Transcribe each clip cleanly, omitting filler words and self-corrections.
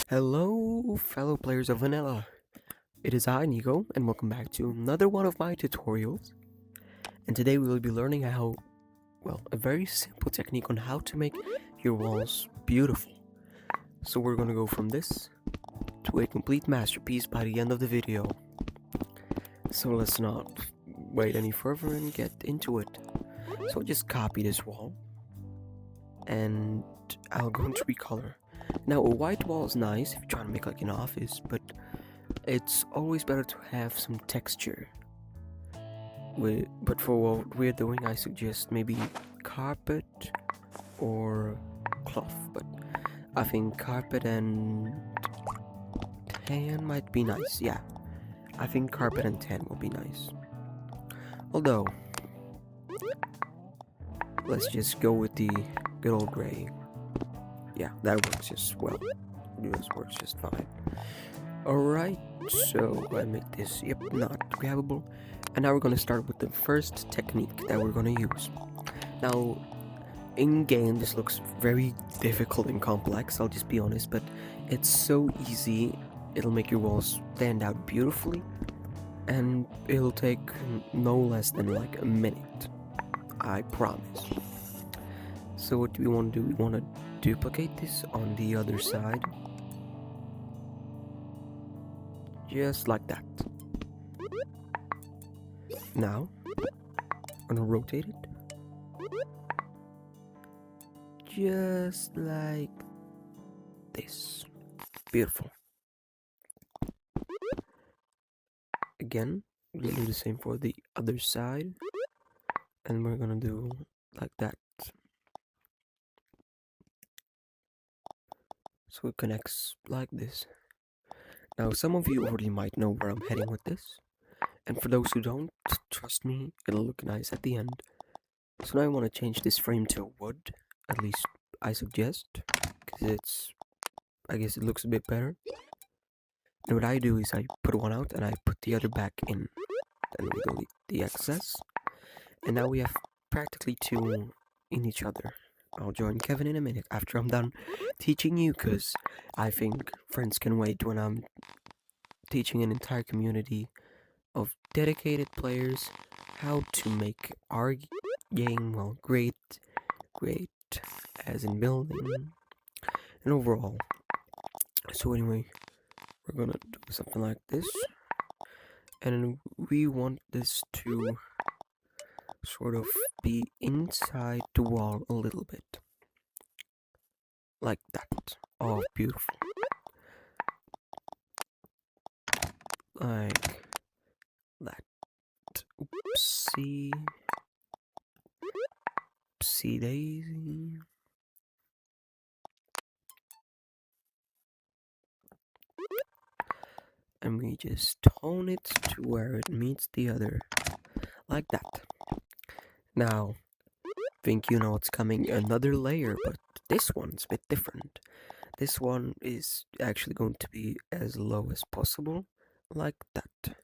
Hello, fellow players of Vanilla. It is I, Nico, and welcome back to another one of my tutorials. And today we will be learning a very simple technique on how to make your walls beautiful. So we're gonna go from this to a complete masterpiece by the end of the video. So let's not wait any further and get into it. So I'll just copy this wall, and I'll go into recolor. Now a white wall is nice if you're trying to make like an office, but it's always better to have some texture. But for what we're doing, I suggest maybe carpet or cloth. But I think carpet and tan might be nice. Yeah, I think carpet and tan will be nice. Although, let's just go with the good old gray. Yeah, that works just well. This works just fine. Alright, so I make this, not grabbable. And now we're gonna start with the first technique that we're gonna use. Now, in game, this looks very difficult and complex, I'll just be honest, but it's so easy. It'll make your walls stand out beautifully, and it'll take no less than like a minute. I promise. So what do we want to do? We want to duplicate this on the other side. Just like that. Now, I'm gonna rotate it. Just like this. Beautiful. Again, we'll do the same for the other side. And we're gonna do like that. So it connects like this. Now, some of you already might know where I'm heading with this. And for those who don't, trust me, it'll look nice at the end. So now I want to change this frame to wood. At least I suggest. Because I guess it looks a bit better. And what I do is I put one out and I put the other back in. Then we delete the excess. And now we have practically two in each other. I'll join Kevin in a minute after I'm done teaching you, because I think friends can wait when I'm teaching an entire community of dedicated players how to make our game, great as in building and overall. So anyway, we're gonna do something like this, and we want this to sort of be inside the wall a little bit. Like that. Oh, beautiful. Like that. Oopsie. Oopsie daisy. And we just tone it to where it meets the other. Like that. Now, think you know what's coming, another layer, but this one's a bit different. This one is actually going to be as low as possible, like that.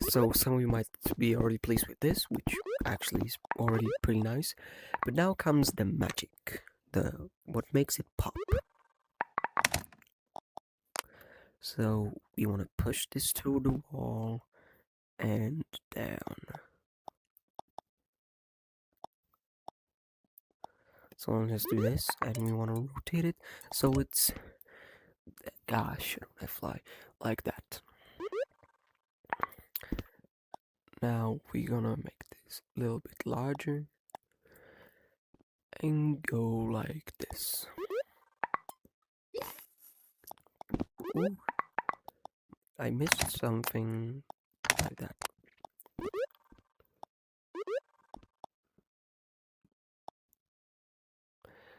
So some of you might be already pleased with this, which actually is already pretty nice. But now comes the magic, what makes it pop. So we want to push this to the wall and down. So I'll just do this, and we want to rotate it so it's, gosh, I fly like that. Now we're gonna make this a little bit larger and go like this. Ooh, I missed something like that.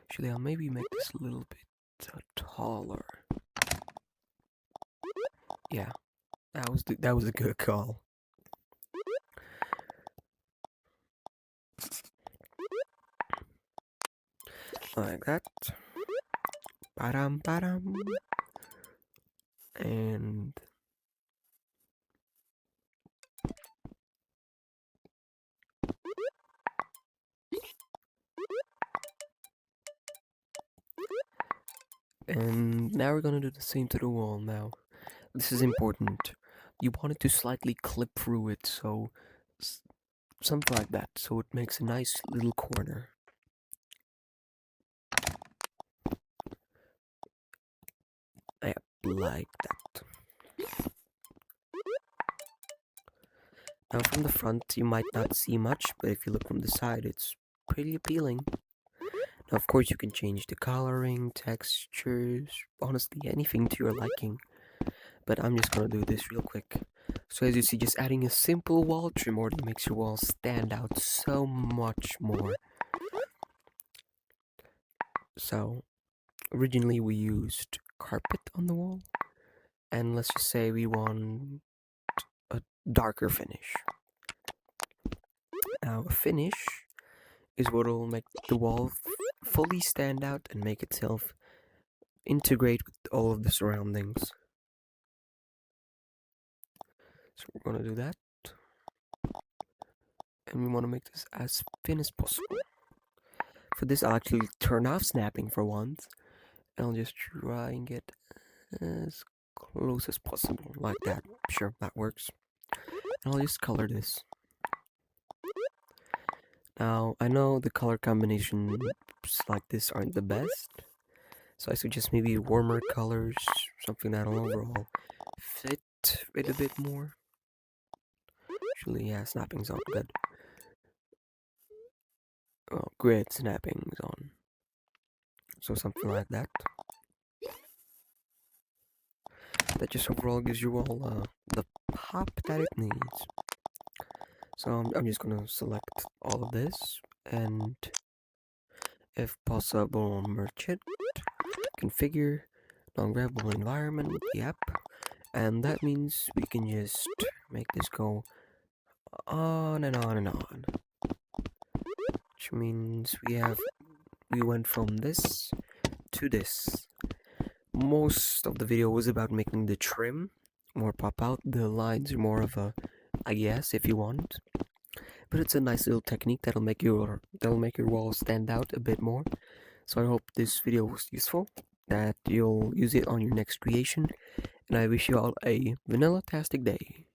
Actually, I'll maybe make this a little bit taller. Yeah, that was a good call. Like that. Ba-dum, ba-dum. And And now we're gonna do the same to the wall now. This is important. You want it to slightly clip through it, so s- something like that, so it makes a nice little corner. Yep, like that. Now from the front you might not see much, but if you look from the side it's pretty appealing. Now of course you can change the coloring, textures, honestly anything to your liking. But I'm just gonna do this real quick. So as you see, just adding a simple wall trim already makes your walls stand out so much more. So originally we used carpet on the wall, and let's just say we want a darker finish. Now a finish is what will make the wall fully stand out and make itself integrate with all of the surroundings. So we're gonna do that, and we want to make this as thin as possible. For this I'll actually turn off snapping for once, and I'll just try and get as close as possible, like that. Sure, that works. And I'll just color this. Now, I know the color combinations like this aren't the best, so I suggest maybe warmer colors, something that'll overall fit it a bit more. Actually, yeah, snapping's on good. Oh, grid snapping's on. So something like that. That just overall gives you all the pop that it needs. So I'm just gonna select all of this and, if possible, merge it, configure non-grabbable environment with the app, and that means we can just make this go on and on and on. Which means we went from this to this. Most of the video was about making the trim more pop out. The lines are more of a, I guess, if you want. But it's a nice little technique that'll make your wall stand out a bit more. So I hope this video was useful, that you'll use it on your next creation, and I wish you all a vanilla-tastic day.